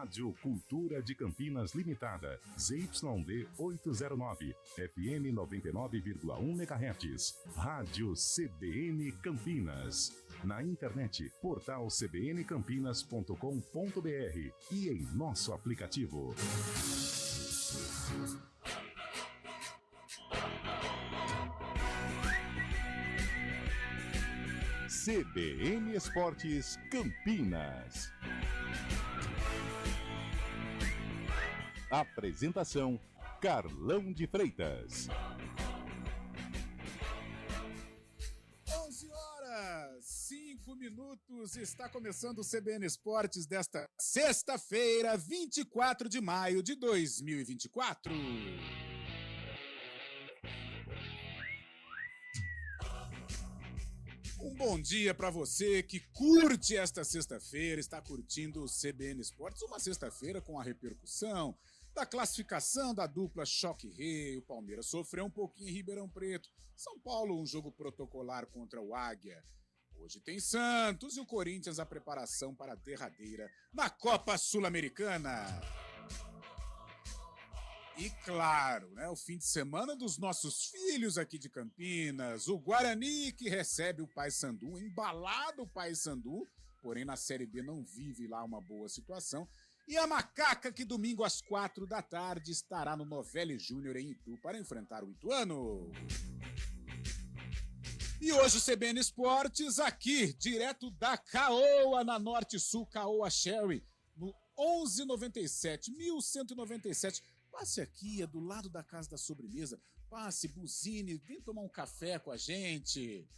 Rádio Cultura de Campinas Limitada, ZYD 809, FM 99,1 MHz. Rádio CBN Campinas. Na internet, portal cbncampinas.com.br e em nosso aplicativo. CBN Esportes Campinas. Apresentação: Carlão de Freitas. 11h05, está começando o CBN Esportes desta sexta-feira, 24 de maio de 2024. Um bom dia para você que curte esta sexta-feira, está curtindo o CBN Esportes, uma sexta-feira com a repercussão da classificação da dupla Choque Rei. O Palmeiras sofreu um pouquinho em Ribeirão Preto. São Paulo, um jogo protocolar contra o Águia. Hoje tem Santos e o Corinthians a preparação para a derradeira na Copa Sul-Americana. E claro, né, o fim de semana dos nossos filhos aqui de Campinas, o Guarani que recebe o Paysandu, embalado o Paysandu, porém na Série B não vive lá uma boa situação, e a Macaca que domingo às 4 da tarde estará no Novelli Júnior em Itu para enfrentar o Ituano. E hoje o CBN Esportes aqui, direto da Caoa, na Norte Sul, Caoa Sherry, no 1197. Passe aqui, é do lado da Casa da Sobremesa. Passe, buzine, vem tomar um café com a gente.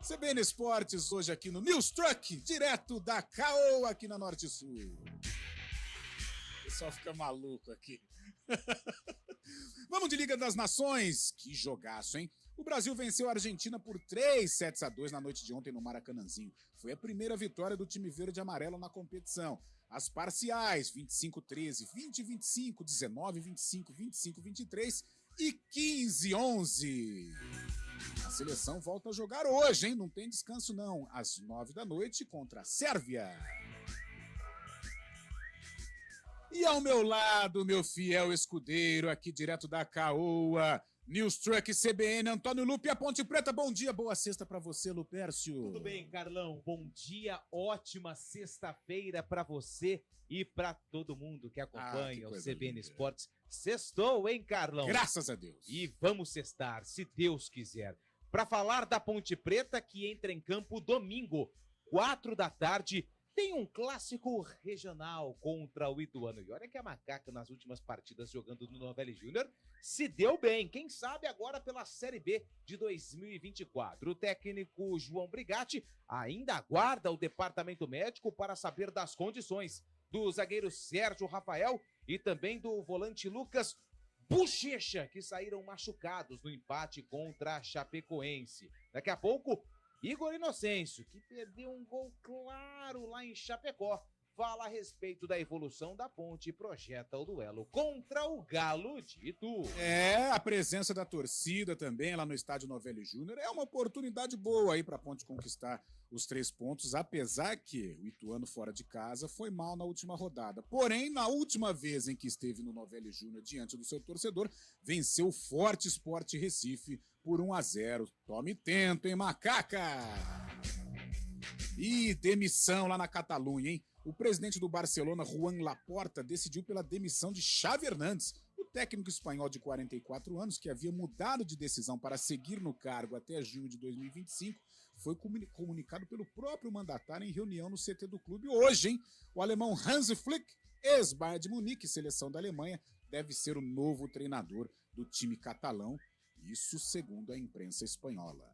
CBN Esportes hoje aqui no News Truck, direto da Caoa, aqui na Norte Sul. O pessoal fica maluco aqui. Vamos de Liga das Nações. Que jogaço, hein? O Brasil venceu a Argentina por 3-2 na noite de ontem no Maracanãzinho. Foi a primeira vitória do time verde e amarelo na competição. As parciais, 25-13, 20-25, 19-25, 25-23 e 15-11. A seleção volta a jogar hoje, hein? Não tem descanso não. Às 9 da noite contra a Sérvia. E ao meu lado, meu fiel escudeiro, aqui direto da Caoa, News Truck CBN, Antônio Lupe, a Ponte Preta. Bom dia, boa sexta pra você, Lupércio. Tudo bem, Carlão? Bom dia, ótima sexta-feira pra você e pra todo mundo que acompanha o CBN Esportes. Sextou, hein, Carlão? Graças a Deus. E vamos sextar, se Deus quiser. Pra falar da Ponte Preta, que entra em campo domingo, 4 da tarde, tem um clássico regional contra o Ituano. E olha que a Macaca, nas últimas partidas jogando no Novelli Júnior, se deu bem. Quem sabe agora pela Série B de 2024. O técnico João Brigatti ainda aguarda o departamento médico para saber das condições do zagueiro Sérgio Rafael e também do volante Lucas Bochecha, que saíram machucados no empate contra a Chapecoense. Daqui a pouco, Igor Inocêncio, que perdeu um gol claro lá em Chapecó, fala a respeito da evolução da Ponte e projeta o duelo contra o Galo de Itu. A presença da torcida também lá no estádio Novelli Júnior é uma oportunidade boa aí para a Ponte conquistar os 3 pontos, apesar que o Ituano fora de casa foi mal na última rodada. Porém, na última vez em que esteve no Novelli Júnior diante do seu torcedor, venceu o Forte Sport Recife por 1-0. Tome tento, hein, Macaca? E demissão lá na Catalunha, hein? O presidente do Barcelona, Juan Laporta, decidiu pela demissão de Xavi Hernández. O técnico espanhol de 44 anos, que havia mudado de decisão para seguir no cargo até junho de 2025, foi comunicado pelo próprio mandatário em reunião no CT do clube hoje, hein? O alemão Hans Flick, ex-Bayern de Munique, seleção da Alemanha, deve ser o novo treinador do time catalão. Isso segundo a imprensa espanhola.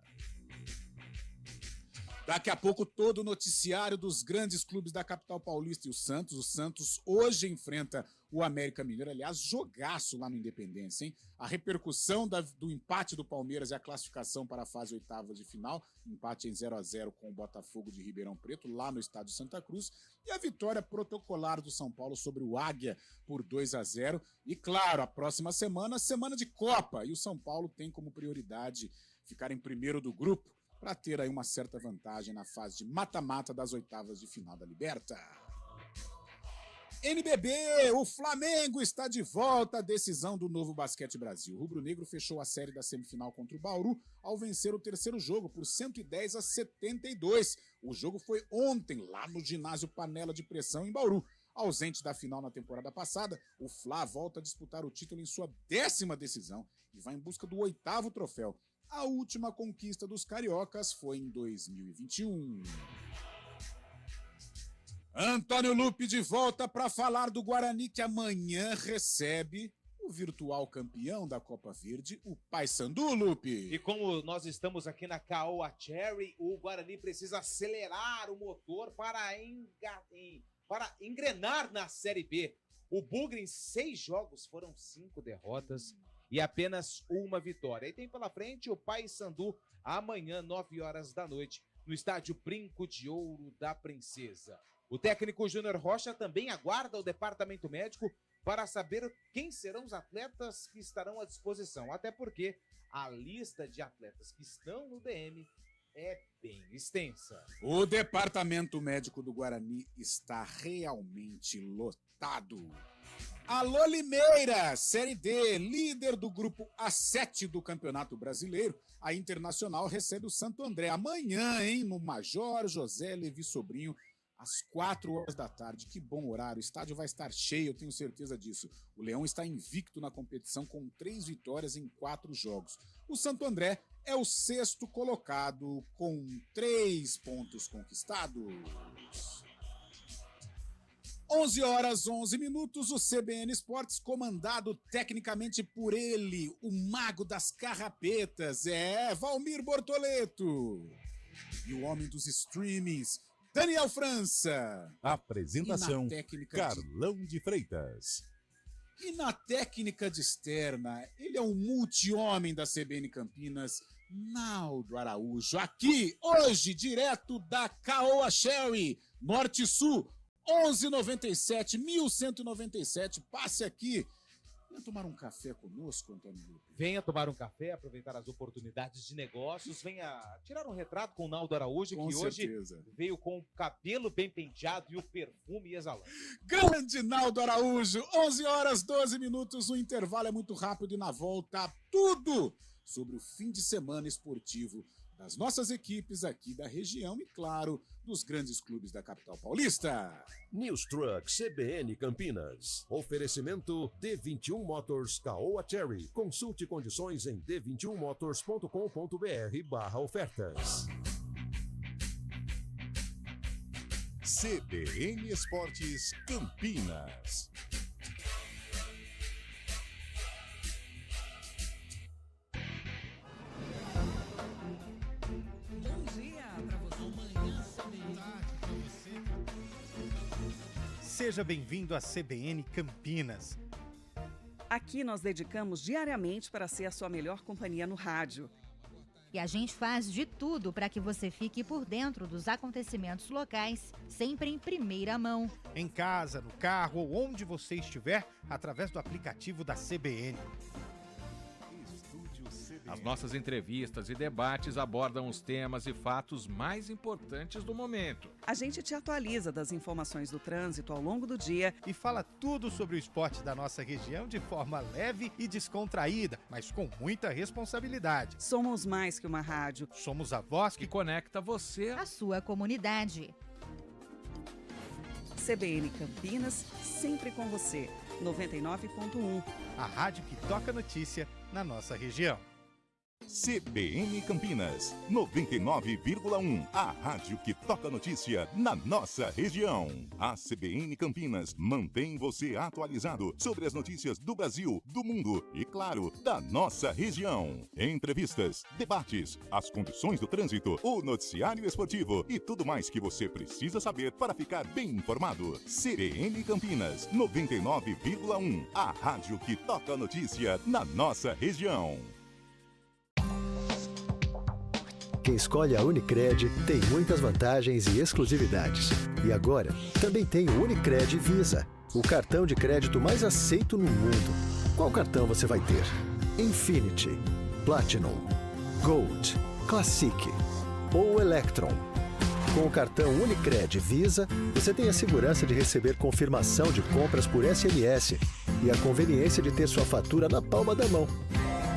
Daqui a pouco, todo o noticiário dos grandes clubes da capital paulista e o Santos. O Santos hoje enfrenta o América Mineiro. Aliás, jogaço lá no Independência, hein? A repercussão do empate do Palmeiras e a classificação para a fase oitava de final. Empate em 0-0 com o Botafogo de Ribeirão Preto, lá no estádio Santa Cruz. E a vitória protocolar do São Paulo sobre o Águia por 2-0. E claro, a próxima semana de Copa. E o São Paulo tem como prioridade ficar em primeiro do grupo, para ter aí uma certa vantagem na fase de mata-mata das oitavas de final da Liberta. NBB, o Flamengo está de volta à decisão do Novo Basquete Brasil. O rubro-negro fechou a série da semifinal contra o Bauru ao vencer o terceiro jogo por 110-72. O jogo foi ontem, lá no ginásio Panela de Pressão, em Bauru. Ausente da final na temporada passada, o Fla volta a disputar o título em sua 10ª decisão e vai em busca do 8º troféu. A última conquista dos cariocas foi em 2021. Antônio Lupe de volta para falar do Guarani, que amanhã recebe o virtual campeão da Copa Verde, o Paysandu, Lupe. E como nós estamos aqui na Caoa Cherry, o Guarani precisa acelerar o motor para engrenar na Série B. O Bugre, em 6 jogos, foram 5 derrotas e apenas 1 vitória. E tem pela frente o Paysandu amanhã, 9 horas da noite, no estádio Brinco de Ouro da Princesa. O técnico Júnior Rocha também aguarda o departamento médico para saber quem serão os atletas que estarão à disposição. Até porque a lista de atletas que estão no DM é bem extensa. O departamento médico do Guarani está realmente lotado. Alô Limeira, Série D, líder do grupo A7 do Campeonato Brasileiro. A Internacional recebe o Santo André amanhã, no Major José Levi Sobrinho, às 4 horas da tarde. Que bom horário, o estádio vai estar cheio, eu tenho certeza disso. O Leão está invicto na competição com 3 vitórias em 4 jogos. O Santo André é o 6º colocado com 3 pontos conquistados. 11 horas 11 minutos, o CBN Esportes, comandado tecnicamente por ele, o mago das carrapetas, Valmir Bortoleto. E o homem dos streamings, Daniel França. Apresentação, Carlão de Freitas. E na técnica de externa, ele é o multi-homem da CBN Campinas, Naldo Araújo. Aqui, hoje, direto da Caoa Cherry, Norte e Sul, 1197, 1197. Passe aqui. Venha tomar um café conosco, Antônio Lupe. Venha tomar um café, aproveitar as oportunidades de negócios. Venha tirar um retrato com o Naldo Araújo, Com que certeza. Hoje veio com o cabelo bem penteado e o perfume exalando. Grande Naldo Araújo, 11 horas 12 minutos. O intervalo é muito rápido e na volta tudo sobre o fim de semana esportivo das nossas equipes aqui da região e, claro, dos grandes clubes da capital paulista. News Truck CBN Campinas. Oferecimento D21 Motors Caoa Cherry. Consulte condições em d21motors.com.br/ofertas. CBN Esportes Campinas. Seja bem-vindo à CBN Campinas. Aqui nós dedicamos diariamente para ser a sua melhor companhia no rádio. E a gente faz de tudo para que você fique por dentro dos acontecimentos locais, sempre em primeira mão. Em casa, no carro ou onde você estiver, através do aplicativo da CBN. As nossas entrevistas e debates abordam os temas e fatos mais importantes do momento. A gente te atualiza das informações do trânsito ao longo do dia E fala tudo sobre o esporte da nossa região de forma leve e descontraída, mas com muita responsabilidade. Somos mais que uma rádio. Somos a voz Que que conecta você. A sua comunidade. CBN Campinas, sempre com você. 99.1. a rádio que toca notícia na nossa região. CBN Campinas, 99,1. A rádio que toca notícia na nossa região. A CBN Campinas mantém você atualizado sobre as notícias do Brasil, do mundo e, claro, da nossa região. Entrevistas, debates, as condições do trânsito, o noticiário esportivo e tudo mais que você precisa saber para ficar bem informado. CBN Campinas, 99,1. A rádio que toca notícia na nossa região. Quem escolhe a Unicred tem muitas vantagens e exclusividades. E agora, também tem o Unicred Visa, o cartão de crédito mais aceito no mundo. Qual cartão você vai ter? Infinity, Platinum, Gold, Classic ou Electron? Com o cartão Unicred Visa, você tem a segurança de receber confirmação de compras por SMS e a conveniência de ter sua fatura na palma da mão.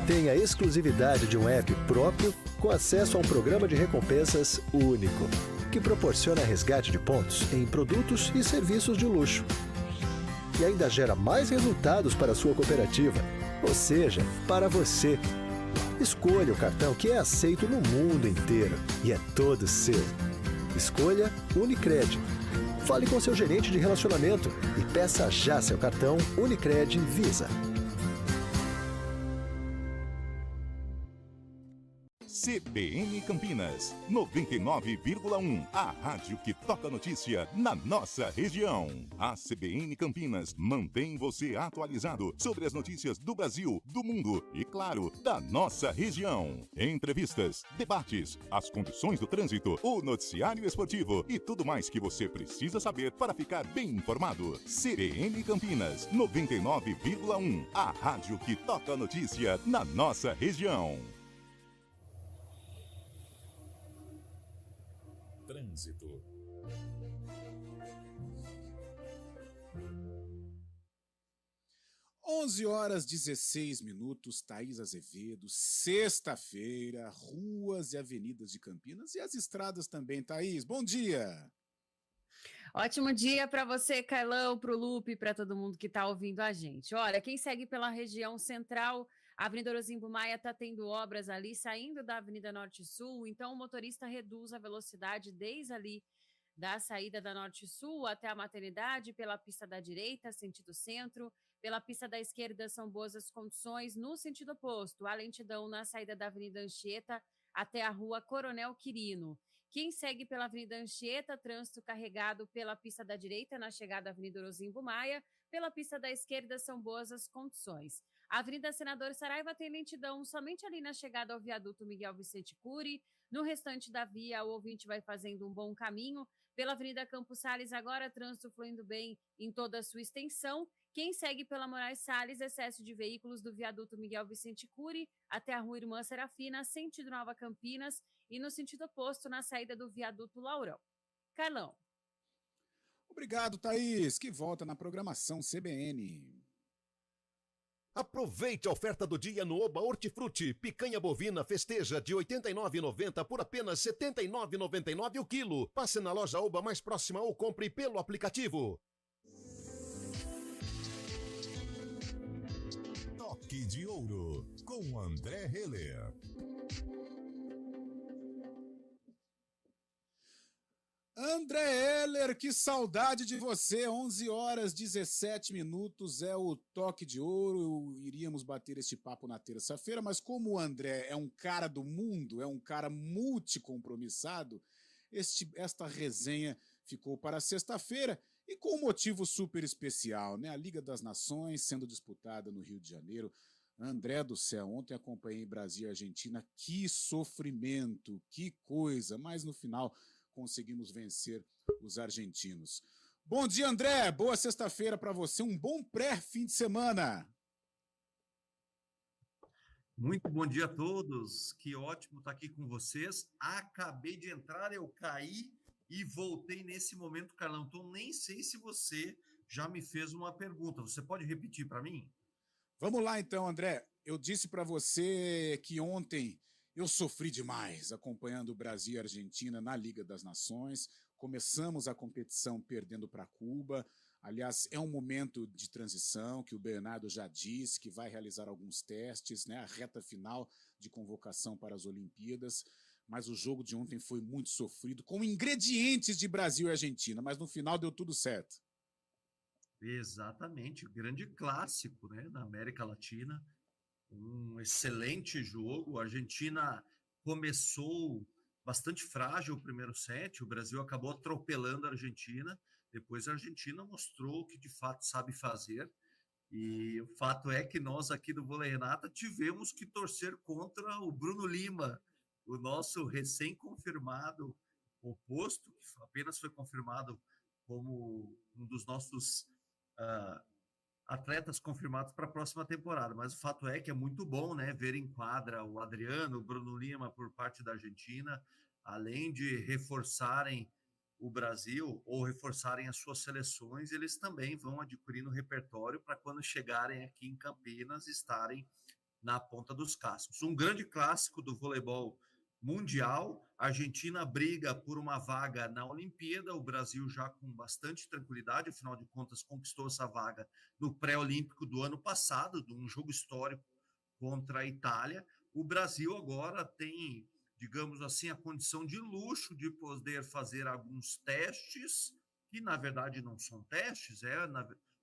Tem a exclusividade de um app próprio com acesso a um programa de recompensas único, que proporciona resgate de pontos em produtos e serviços de luxo. E ainda gera mais resultados para a sua cooperativa, ou seja, para você. Escolha o cartão que é aceito no mundo inteiro e é todo seu. Escolha Unicred. Fale com seu gerente de relacionamento e peça já seu cartão Unicred Visa. CBN Campinas, 99,1. A rádio que toca notícia na nossa região. A CBN Campinas mantém você atualizado sobre as notícias do Brasil, do mundo e, claro, da nossa região. Entrevistas, debates, as condições do trânsito, o noticiário esportivo e tudo mais que você precisa saber para ficar bem informado. CBN Campinas, 99,1. A rádio que toca notícia na nossa região. Trânsito. Onze horas 16 minutos, Thaís Azevedo, sexta-feira, ruas e avenidas de Campinas e as estradas também. Thaís, bom dia! Ótimo dia para você, Carlão, para o Lupe, para todo mundo que está ouvindo a gente. Olha, quem segue pela região central, a Avenida Orozimbo Maia está tendo obras ali, saindo da Avenida Norte-Sul, então o motorista reduz a velocidade desde ali da saída da Norte-Sul até a maternidade, pela pista da direita, sentido centro, pela pista da esquerda são boas as condições, no sentido oposto, a lentidão na saída da Avenida Anchieta até a Rua Coronel Quirino. Quem segue pela Avenida Anchieta, trânsito carregado pela pista da direita na chegada à Avenida Orozimbo Maia, pela pista da esquerda são boas as condições. A Avenida Senador Saraiva tem lentidão somente ali na chegada ao viaduto Miguel Vicente Cury. No restante da via, o ouvinte vai fazendo um bom caminho. Pela Avenida Campos Sales, agora trânsito fluindo bem em toda a sua extensão. Quem segue pela Moraes Salles, excesso de veículos do viaduto Miguel Vicente Cury até a Rua Irmã Serafina, sentido Nova Campinas, e no sentido oposto, na saída do viaduto Laurão. Carlão. Obrigado, Thaís, que volta na programação CBN. Aproveite a oferta do dia no Oba Hortifruti. Picanha bovina festeja de R$ 89,90 por apenas R$ 79,99 o quilo. Passe na loja Oba mais próxima ou compre pelo aplicativo. Toque de Ouro, com André Heller. André Heller, que saudade de você, 11 horas 17 minutos é o Toque de Ouro, iríamos bater este papo na terça-feira, mas como o André é um cara do mundo, é um cara multicompromissado, esta resenha ficou para sexta-feira e com um motivo super especial, né? A Liga das Nações sendo disputada no Rio de Janeiro. André do céu, ontem acompanhei Brasil e Argentina, que sofrimento, que coisa, mas no final conseguimos vencer os argentinos. Bom dia, André. Boa sexta-feira para você. Um bom pré-fim de semana. Muito bom dia a todos. Que ótimo estar aqui com vocês. Acabei de entrar, eu caí e voltei nesse momento, Carlão. Então, nem sei se você já me fez uma pergunta. Você pode repetir para mim? Vamos lá, então, André. Eu disse para você que ontem eu sofri demais acompanhando o Brasil e a Argentina na Liga das Nações. Começamos a competição perdendo para Cuba. Aliás, é um momento de transição que o Bernardo já disse que vai realizar alguns testes, né? A reta final de convocação para as Olimpíadas. Mas o jogo de ontem foi muito sofrido, com ingredientes de Brasil e Argentina, mas no final deu tudo certo. Exatamente, grande clássico, né, na América Latina. Um excelente jogo. A Argentina começou bastante frágil o primeiro set, o Brasil acabou atropelando a Argentina, depois a Argentina mostrou o que de fato sabe fazer, e o fato é que nós aqui do Vôlei Renata tivemos que torcer contra o Bruno Lima, o nosso recém-confirmado oposto, que apenas foi confirmado como um dos nossos atletas confirmados para a próxima temporada, mas o fato é que é muito bom, né, ver em quadra o Adriano, o Bruno Lima por parte da Argentina. além de reforçarem o Brasil ou reforçarem as suas seleções, eles também vão adquirindo repertório para quando chegarem aqui em Campinas estarem na ponta dos cascos. Um grande clássico do voleibol mundial, a Argentina briga por uma vaga na Olimpíada, o Brasil já com bastante tranquilidade, afinal de contas conquistou essa vaga no pré-olímpico do ano passado, de um jogo histórico contra a Itália. O Brasil agora tem, digamos assim, a condição de luxo de poder fazer alguns testes, que na verdade não são testes,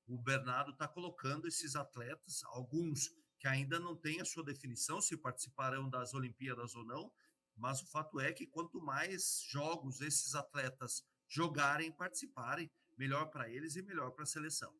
o Bernardo está colocando esses atletas, alguns que ainda não têm a sua definição se participarão das Olimpíadas ou não, mas o fato é que quanto mais jogos esses atletas jogarem, participarem, melhor para eles e melhor para a seleção.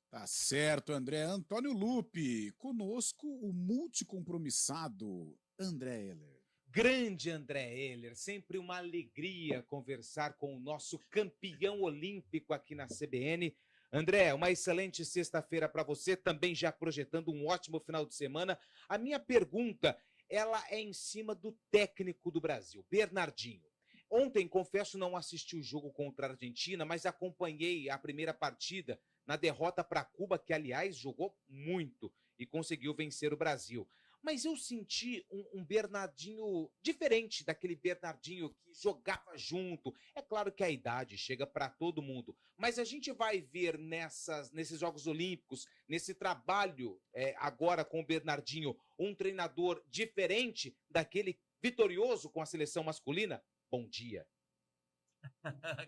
Tá certo, André. Antônio Lupi, conosco o multicompromissado André Heller. Grande André Heller, sempre uma alegria conversar com o nosso campeão olímpico aqui na CBN. André, uma excelente sexta-feira para você, também já projetando um ótimo final de semana. A minha pergunta, ela é em cima do técnico do Brasil, Bernardinho. Ontem, confesso, não assisti o jogo contra a Argentina, mas acompanhei a primeira partida na derrota para Cuba, que, aliás, jogou muito e conseguiu vencer o Brasil. Mas eu senti um Bernardinho diferente daquele Bernardinho que jogava junto. É claro que a idade chega para todo mundo, mas a gente vai ver nesses Jogos Olímpicos, nesse trabalho agora com o Bernardinho, um treinador diferente daquele vitorioso com a seleção masculina? Bom dia.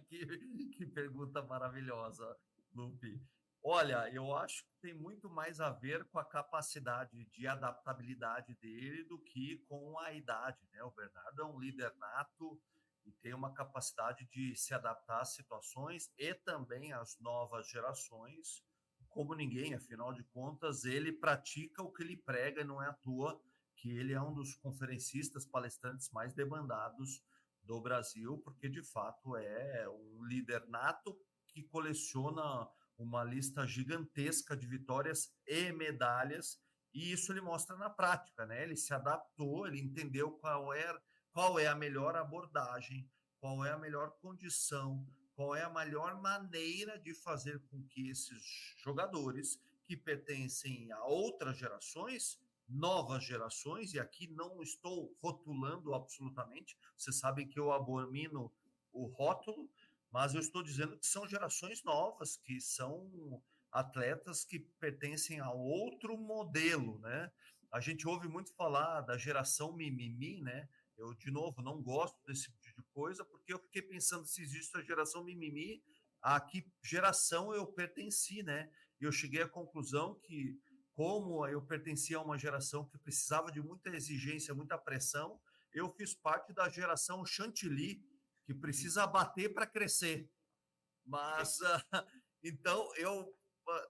Que pergunta maravilhosa, Lupe. Olha, eu acho que tem muito mais a ver com a capacidade de adaptabilidade dele do que com a idade, né? O Bernardo é um líder nato e tem uma capacidade de se adaptar às situações e também às novas gerações, como ninguém. Afinal de contas, ele pratica o que ele prega e não é à toa que ele é um dos conferencistas, palestrantes mais demandados do Brasil, porque de fato é um líder nato que coleciona uma lista gigantesca de vitórias e medalhas, e isso ele mostra na prática, né? Ele se adaptou, ele entendeu qual é a melhor abordagem, qual é a melhor condição, qual é a melhor maneira de fazer com que esses jogadores que pertencem a outras gerações, novas gerações, e aqui não estou rotulando absolutamente, vocês sabem que eu abomino o rótulo, mas eu estou dizendo que são gerações novas, que são atletas que pertencem a outro modelo, né? A gente ouve muito falar da geração mimimi, né? Eu, de novo, não gosto desse tipo de coisa, porque eu fiquei pensando se existe a geração mimimi, a que geração eu pertenci, né? E eu cheguei à conclusão que, como eu pertencia a uma geração que precisava de muita exigência, muita pressão, eu fiz parte da geração chantilly, que precisa bater para crescer. Mas, então, eu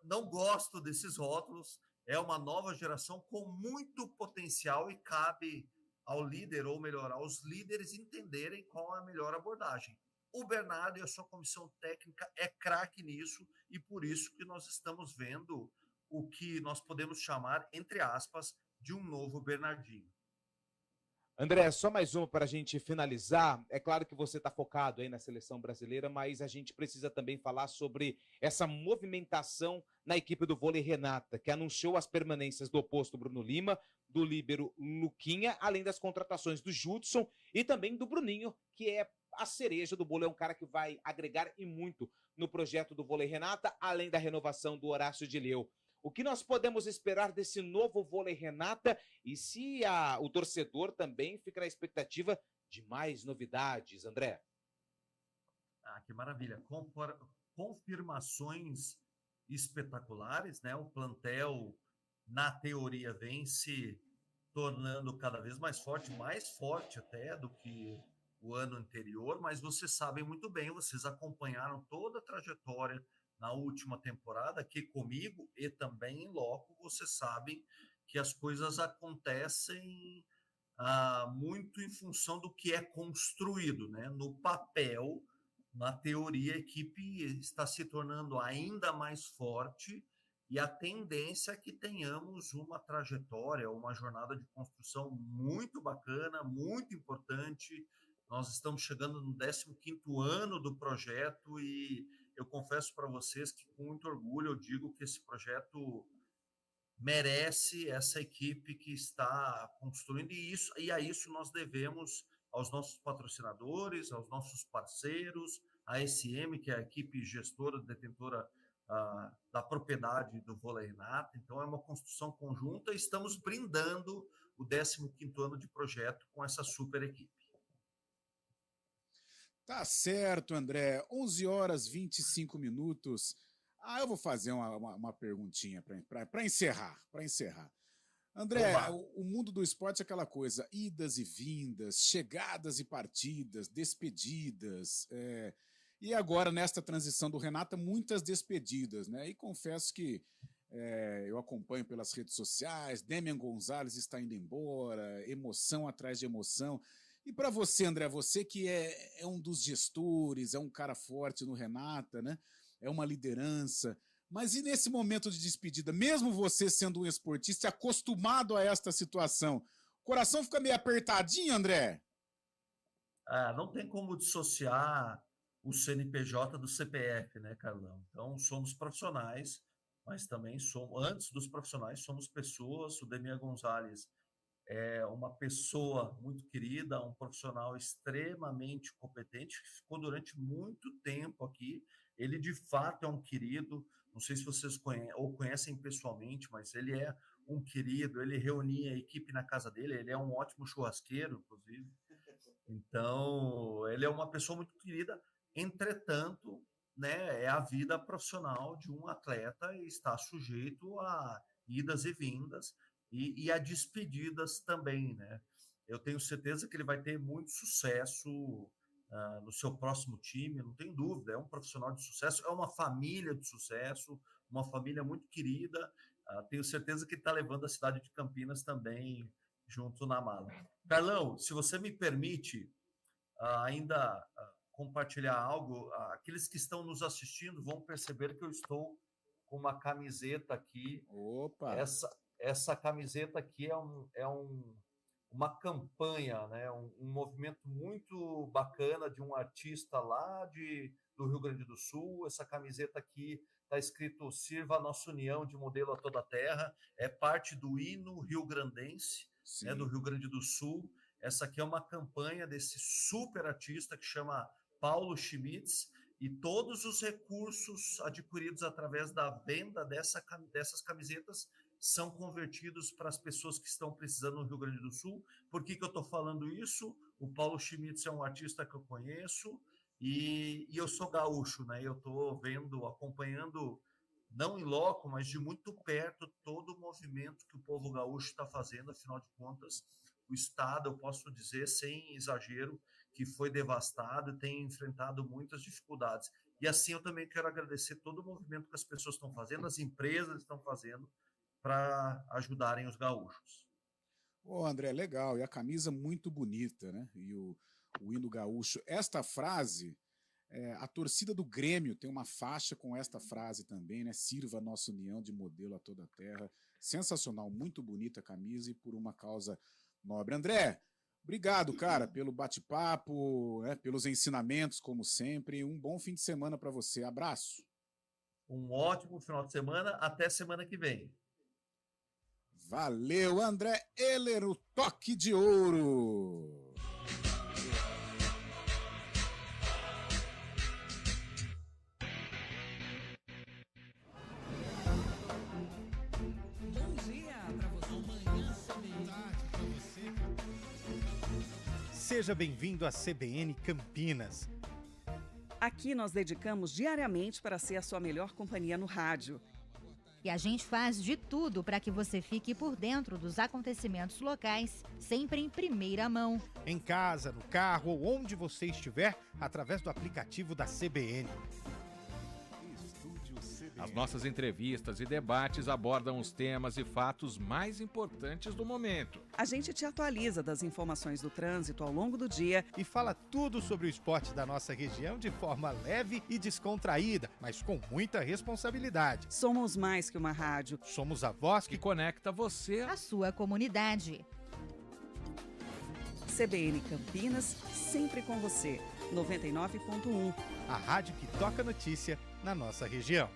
não gosto desses rótulos. É uma nova geração com muito potencial e cabe ao líder, ou melhor, aos líderes entenderem qual é a melhor abordagem. O Bernardo e a sua comissão técnica é craque nisso, e por isso que nós estamos vendo o que nós podemos chamar, entre aspas, de um novo Bernardinho. André, só mais uma para a gente finalizar. É claro que você está focado aí na seleção brasileira, mas a gente precisa também falar sobre essa movimentação na equipe do vôlei Renata, que anunciou as permanências do oposto Bruno Lima, do líbero Luquinha, além das contratações do Judson e também do Bruninho, que é a cereja do bolo, é um cara que vai agregar e muito no projeto do vôlei Renata, além da renovação do Horácio de Leu. O que nós podemos esperar desse novo vôlei Renata e se o torcedor também fica na expectativa de mais novidades, André? Que maravilha. Confirmações espetaculares, né? O plantel, na teoria, vem se tornando cada vez mais forte até do que o ano anterior, mas vocês sabem muito bem, vocês acompanharam toda a trajetória na última temporada aqui comigo e também em loco, vocês sabem que as coisas acontecem muito em função do que é construído, né? No papel, na teoria, a equipe está se tornando ainda mais forte e a tendência é que tenhamos uma trajetória, uma jornada de construção muito bacana, muito importante, Nós estamos chegando no 15º ano do projeto e eu confesso para vocês que com muito orgulho eu digo que esse projeto merece essa equipe que está construindo e a isso nós devemos aos nossos patrocinadores, aos nossos parceiros, a SM, que é a equipe gestora, detentora da propriedade do Vôlei Renata. Então é uma construção conjunta e estamos brindando o 15º ano de projeto com essa super equipe. Tá certo, André. 11h25. Eu vou fazer uma perguntinha para encerrar. André, o mundo do esporte é aquela coisa, idas e vindas, chegadas e partidas, despedidas. E agora, nesta transição do Renata, muitas despedidas, né? E confesso que eu acompanho pelas redes sociais, Demian Gonzalez está indo embora, emoção atrás de emoção. E para você, André, você que é um dos gestores, é um cara forte no Renata, né? É uma liderança. Mas e nesse momento de despedida, mesmo você sendo um esportista acostumado a esta situação, o coração fica meio apertadinho, André? Não tem como dissociar o CNPJ do CPF, né, Carlão? Então, somos profissionais, mas também antes dos profissionais, somos pessoas. O Demian Gonzalez é uma pessoa muito querida, um profissional extremamente competente, que ficou durante muito tempo aqui. Ele, de fato, é um querido. Não sei se vocês conhecem pessoalmente, mas ele é um querido. Ele reunia a equipe na casa dele. Ele é um ótimo churrasqueiro, inclusive. Então, ele é uma pessoa muito querida. Entretanto, né, é a vida profissional de um atleta e está sujeito a idas e vindas. E a despedidas também, né? Eu tenho certeza que ele vai ter muito sucesso no seu próximo time, não tenho dúvida. É um profissional de sucesso, é uma família de sucesso, uma família muito querida. Tenho certeza que ele está levando a cidade de Campinas também junto na mala. Carlão, se você me permite ainda compartilhar algo, aqueles que estão nos assistindo vão perceber que eu estou com uma camiseta aqui. Opa! Essa camiseta aqui é uma campanha, né? Um movimento muito bacana de um artista lá do Rio Grande do Sul. Essa camiseta aqui está escrito "Sirva a nossa união de modelo a toda a terra". É parte do hino rio-grandense, né, do Rio Grande do Sul. Essa aqui é uma campanha desse super artista que chama Paulo Schmitz, e todos os recursos adquiridos através da venda dessas camisetas são convertidos para as pessoas que estão precisando no Rio Grande do Sul. Por que eu estou falando isso? O Paulo Schmitz é um artista que eu conheço e eu sou gaúcho, né? Eu estou acompanhando, não em loco, mas de muito perto, todo o movimento que o povo gaúcho está fazendo. Afinal de contas, o estado, eu posso dizer sem exagero, que foi devastado e tem enfrentado muitas dificuldades. E assim eu também quero agradecer todo o movimento que as pessoas estão fazendo, as empresas estão fazendo, para ajudarem os gaúchos. André, legal. E a camisa muito bonita, né? E o hino gaúcho. Esta frase, a torcida do Grêmio tem uma faixa com esta frase também, né? "Sirva a nossa união de modelo a toda a terra". Sensacional, muito bonita a camisa e por uma causa nobre. André, obrigado, cara, pelo bate-papo, né? Pelos ensinamentos, como sempre. Um bom fim de semana para você. Abraço. Um ótimo final de semana. Até semana que vem. Valeu, André Heller, o toque de ouro. Bom dia para você. Seja bem-vindo à CBN Campinas. Aqui nós dedicamos diariamente para ser a sua melhor companhia no rádio. E a gente faz de tudo para que você fique por dentro dos acontecimentos locais, sempre em primeira mão. Em casa, no carro ou onde você estiver, através do aplicativo da CBN. As nossas entrevistas e debates abordam os temas e fatos mais importantes do momento. A gente te atualiza das informações do trânsito ao longo do dia e fala tudo sobre o esporte da nossa região de forma leve e descontraída, mas com muita responsabilidade. Somos mais que uma rádio. Somos a voz que conecta você à sua comunidade. CBN Campinas, sempre com você. 99.1. A rádio que toca notícia na nossa região.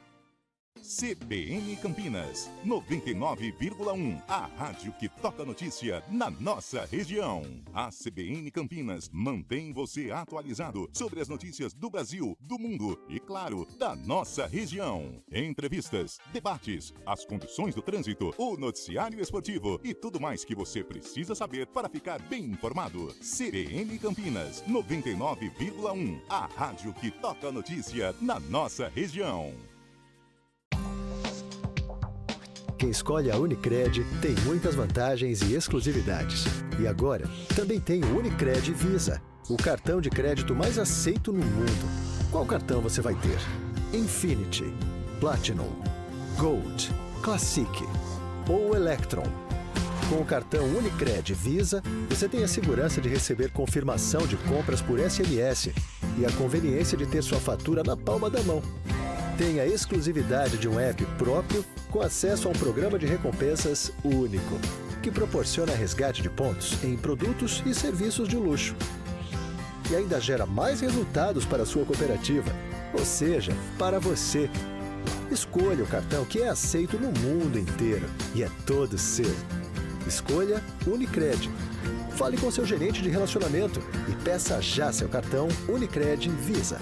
CBN Campinas, 99,1. A rádio que toca notícia na nossa região. A CBN Campinas mantém você atualizado sobre as notícias do Brasil, do mundo e, claro, da nossa região. Entrevistas, debates, as condições do trânsito, o noticiário esportivo e tudo mais que você precisa saber para ficar bem informado. CBN Campinas, 99,1. A rádio que toca notícia na nossa região. Quem escolhe a Unicred tem muitas vantagens e exclusividades. E agora, também tem o Unicred Visa, o cartão de crédito mais aceito no mundo. Qual cartão você vai ter? Infinity, Platinum, Gold, Classic ou Electron? Com o cartão Unicred Visa, você tem a segurança de receber confirmação de compras por SMS e a conveniência de ter sua fatura na palma da mão. Tem a exclusividade de um app próprio com acesso a um programa de recompensas único, que proporciona resgate de pontos em produtos e serviços de luxo. E ainda gera mais resultados para a sua cooperativa, ou seja, para você. Escolha o cartão que é aceito no mundo inteiro e é todo seu. Escolha Unicred. Fale com seu gerente de relacionamento e peça já seu cartão Unicred Visa.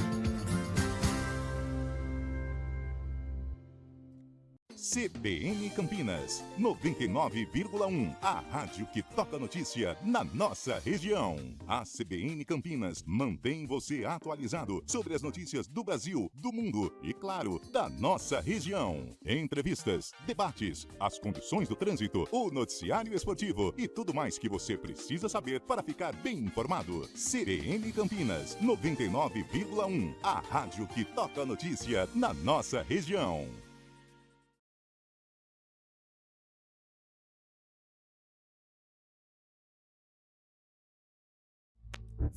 CBN Campinas, 99,1. A rádio que toca notícia na nossa região. A CBN Campinas mantém você atualizado sobre as notícias do Brasil, do mundo e, claro, da nossa região. Entrevistas, debates, as condições do trânsito, o noticiário esportivo e tudo mais que você precisa saber para ficar bem informado. CBN Campinas, 99,1. A rádio que toca notícia na nossa região.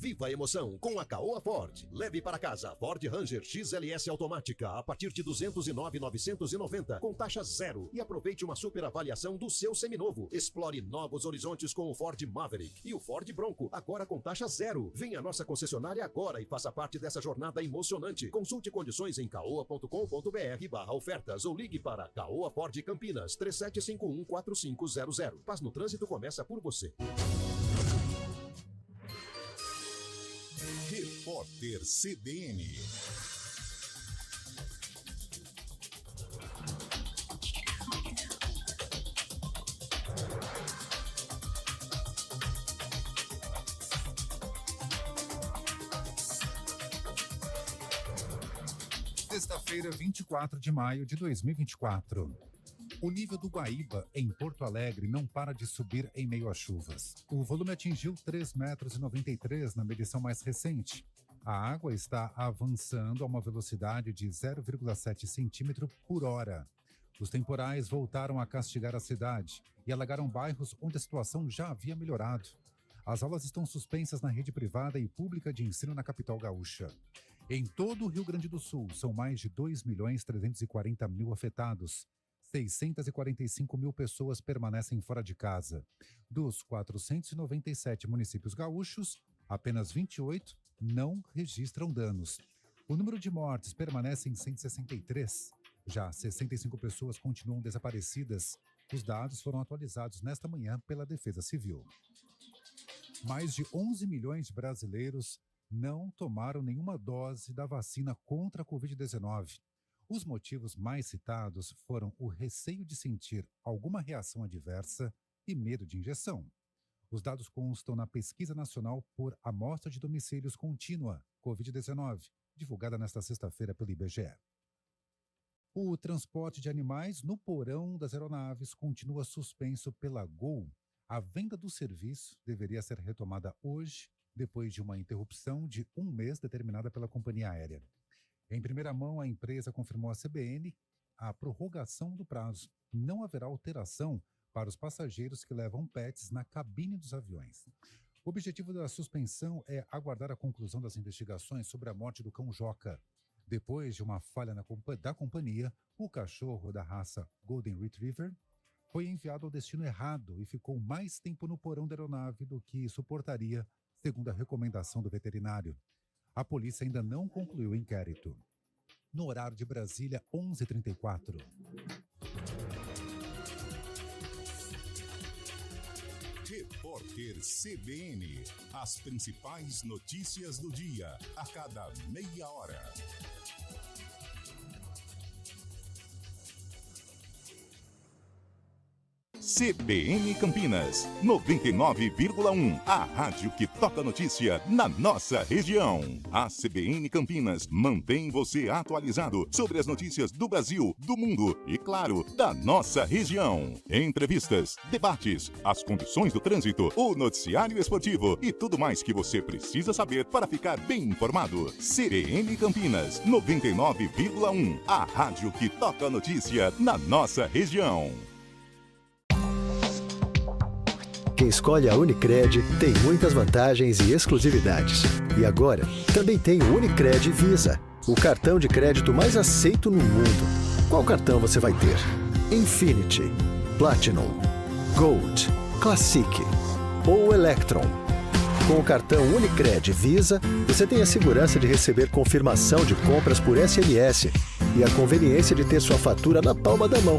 Viva a emoção com a Caoa Ford. Leve para casa Ford Ranger XLS automática a partir de R$ 209.990 com taxa zero e aproveite uma super avaliação do seu seminovo. Explore novos horizontes com o Ford Maverick e o Ford Bronco, agora com taxa zero. Venha à nossa concessionária agora e faça parte dessa jornada emocionante. Consulte condições em caoa.com.br/ofertas ou ligue para Caoa Ford Campinas 3751-4500. Paz no trânsito começa por você. Repórter CBN. Sexta-feira, 24 de maio de 2024. O nível do Guaíba, em Porto Alegre, não para de subir em meio a chuvas. O volume atingiu 3,93 metros na medição mais recente. A água está avançando a uma velocidade de 0,7 centímetro por hora. Os temporais voltaram a castigar a cidade e alagaram bairros onde a situação já havia melhorado. As aulas estão suspensas na rede privada e pública de ensino na capital gaúcha. Em todo o Rio Grande do Sul, são mais de 2.340.000 afetados. 645 mil pessoas permanecem fora de casa. Dos 497 municípios gaúchos, apenas 28 não registram danos. O número de mortes permanece em 163. Já 65 pessoas continuam desaparecidas. Os dados foram atualizados nesta manhã pela Defesa Civil. Mais de 11 milhões de brasileiros não tomaram nenhuma dose da vacina contra a Covid-19. Os motivos mais citados foram o receio de sentir alguma reação adversa e medo de injeção. Os dados constam na Pesquisa Nacional por Amostra de Domicílios Contínua, Covid-19, divulgada nesta sexta-feira pelo IBGE. O transporte de animais no porão das aeronaves continua suspenso pela Gol. A venda do serviço deveria ser retomada hoje, depois de uma interrupção de um mês determinada pela companhia aérea. Em primeira mão, a empresa confirmou à CBN a prorrogação do prazo. Não haverá alteração para os passageiros que levam pets na cabine dos aviões. O objetivo da suspensão é aguardar a conclusão das investigações sobre a morte do cão Joca. Depois de uma falha da companhia, o cachorro da raça Golden Retriever foi enviado ao destino errado e ficou mais tempo no porão da aeronave do que suportaria, segundo a recomendação do veterinário. A polícia ainda não concluiu o inquérito. No horário de Brasília, 11h34. Repórter CBN. As principais notícias do dia, a cada meia hora. CBN Campinas, 99,1. A rádio que toca notícia na nossa região. A CBN Campinas mantém você atualizado sobre as notícias do Brasil, do mundo e, claro, da nossa região. Entrevistas, debates, as condições do trânsito, o noticiário esportivo e tudo mais que você precisa saber para ficar bem informado. CBN Campinas, 99,1. A rádio que toca notícia na nossa região. Quem escolhe a Unicred tem muitas vantagens e exclusividades. E agora, também tem o Unicred Visa, o cartão de crédito mais aceito no mundo. Qual cartão você vai ter? Infinity, Platinum, Gold, Classic ou Electron? Com o cartão Unicred Visa, você tem a segurança de receber confirmação de compras por SMS e a conveniência de ter sua fatura na palma da mão.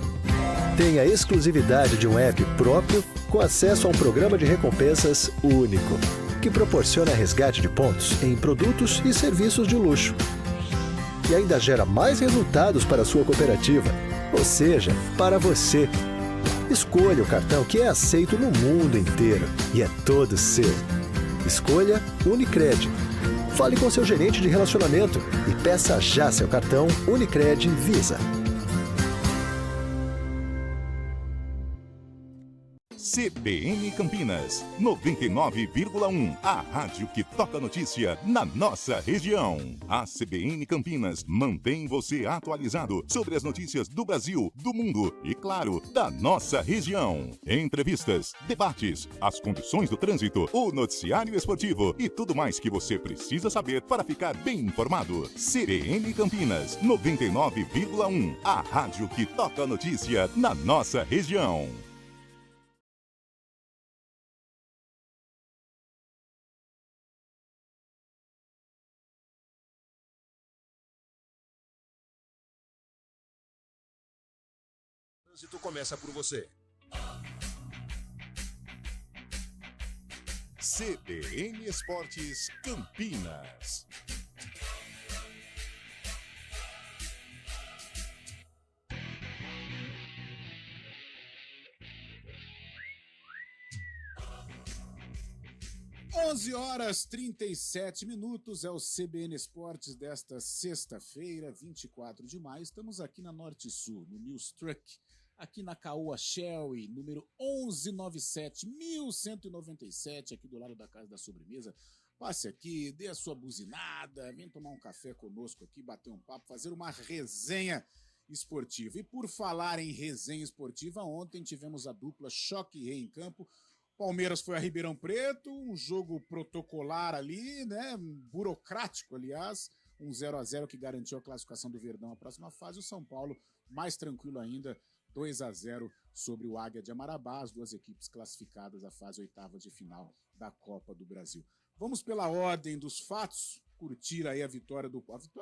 Tem a exclusividade de um app próprio com acesso a um programa de recompensas único, que proporciona resgate de pontos em produtos e serviços de luxo. E ainda gera mais resultados para a sua cooperativa, ou seja, para você. Escolha o cartão que é aceito no mundo inteiro e é todo seu. Escolha Unicred. Fale com seu gerente de relacionamento e peça já seu cartão Unicred Visa. CBN Campinas, 99,1. A rádio que toca notícia na nossa região. A CBN Campinas mantém você atualizado sobre as notícias do Brasil, do mundo e, claro, da nossa região. Entrevistas, debates, as condições do trânsito, o noticiário esportivo e tudo mais que você precisa saber para ficar bem informado. CBN Campinas, 99,1. A rádio que toca notícia na nossa região. O trânsito começa por você. CBN Esportes Campinas. Onze horas 37 minutos é o CBN Esportes desta sexta-feira, 24 de maio. Estamos aqui na Norte Sul, no News Truck, aqui na Caoa Shelby, número 1197, 1197, aqui do lado da Casa da Sobremesa. Passe aqui, dê a sua buzinada, vem tomar um café conosco aqui, bater um papo, fazer uma resenha esportiva. E por falar em resenha esportiva, ontem tivemos a dupla Choque Rei em campo. Palmeiras foi a Ribeirão Preto, um jogo protocolar ali, né, burocrático, aliás, um 0-0 que garantiu a classificação do Verdão à próxima fase. O São Paulo, mais tranquilo ainda, 2-0 sobre o Águia de Amarabá, as duas equipes classificadas à fase oitava de final da Copa do Brasil. Vamos pela ordem dos fatos, curtir aí a vitória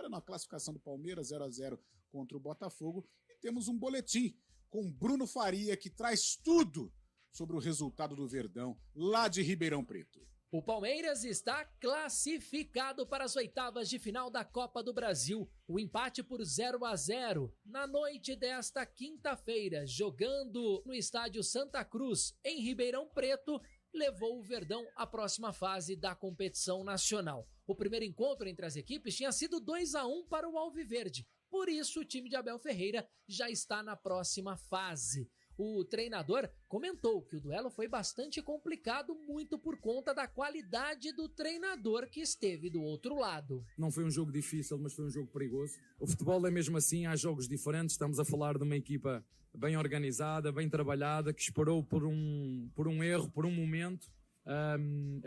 na classificação do Palmeiras, 0-0 contra o Botafogo, e temos um boletim com Bruno Faria, que traz tudo sobre o resultado do Verdão, lá de Ribeirão Preto. O Palmeiras está classificado para as oitavas de final da Copa do Brasil. O empate por 0-0 na noite desta quinta-feira, jogando no estádio Santa Cruz, em Ribeirão Preto, levou o Verdão à próxima fase da competição nacional. O primeiro encontro entre as equipes tinha sido 2-1 para o Alviverde. Por isso, o time de Abel Ferreira já está na próxima fase. O treinador comentou que o duelo foi bastante complicado, muito por conta da qualidade do treinador que esteve do outro lado. Não foi um jogo difícil, mas foi um jogo perigoso. O futebol é mesmo assim, há jogos diferentes. Estamos a falar de uma equipa bem organizada, bem trabalhada, que esperou por um erro, por um momento. A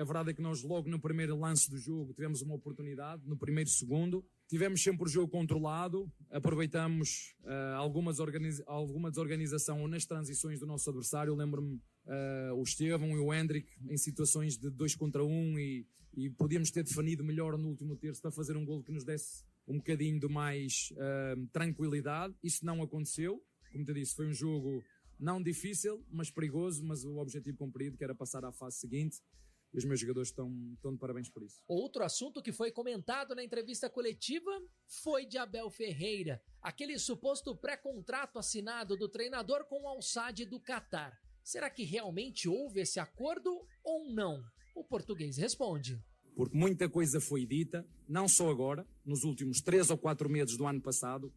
verdade é que nós logo no primeiro lance do jogo tivemos uma oportunidade, no primeiro segundo. tivemos sempre o jogo controlado, aproveitamos alguma desorganização nas transições do nosso adversário. Lembro-me o Estevão e o Hendrick em situações de 2 contra 1 e podíamos ter definido melhor no último terço para fazer um golo que nos desse um bocadinho de mais tranquilidade. Isso não aconteceu. Como te disse, foi um jogo não difícil, mas perigoso, mas o objetivo cumprido, que era passar à fase seguinte. E os meus jogadores estão de parabéns por isso. Outro assunto que foi comentado na entrevista coletiva foi de Abel Ferreira, aquele suposto pré-contrato assinado do treinador com o Al-Sadd do Catar. Será que realmente houve esse acordo ou não? O português responde. Porque muita coisa foi dita, não só agora, nos últimos 3 ou 4 meses do ano passado,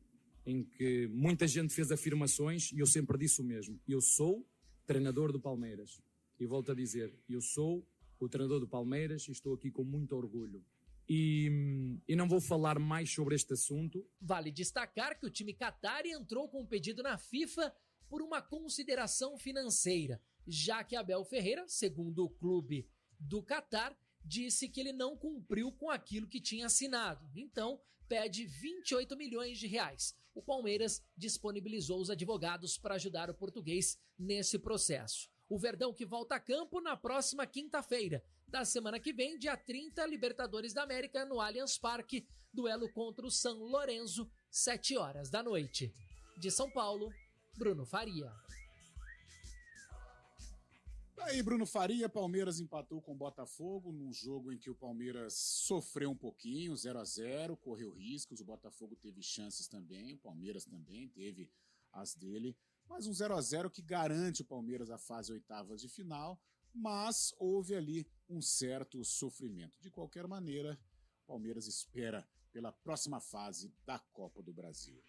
em que muita gente fez afirmações e eu sempre disse o mesmo. Eu sou treinador do Palmeiras. E volto a dizer, eu sou o treinador do Palmeiras e estou aqui com muito orgulho. E não vou falar mais sobre este assunto. Vale destacar que o time Qatari entrou com um pedido na FIFA por uma consideração financeira, já que Abel Ferreira, segundo o clube do Catar, disse que ele não cumpriu com aquilo que tinha assinado. Então, pede 28 milhões de reais. O Palmeiras disponibilizou os advogados para ajudar o português nesse processo. O Verdão que volta a campo na próxima quinta-feira. Da semana que vem, dia 30, Libertadores da América no Allianz Parque, duelo contra o São Lourenço, 7h da noite. De São Paulo, Bruno Faria. Aí, Bruno Faria, Palmeiras empatou com o Botafogo num jogo em que o Palmeiras sofreu um pouquinho, 0-0, correu riscos, o Botafogo teve chances também, o Palmeiras também teve as dele, mas um 0-0 que garante o Palmeiras a fase oitavas de final, mas houve ali um certo sofrimento. De qualquer maneira, o Palmeiras espera pela próxima fase da Copa do Brasil.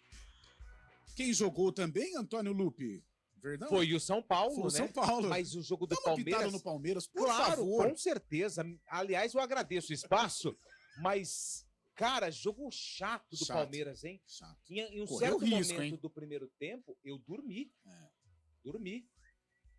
Quem jogou também, Antônio Lupi? Verdão? Foi o São Paulo, Foi o né? São Paulo. Mas o jogo do Dá uma pitada Palmeiras... no Palmeiras, por claro, favor. com certeza. Aliás, eu agradeço o espaço, mas, cara, jogo chato do Palmeiras, hein? Chato. Em um Correu certo risco, momento hein? do primeiro tempo, eu dormi. Dormi.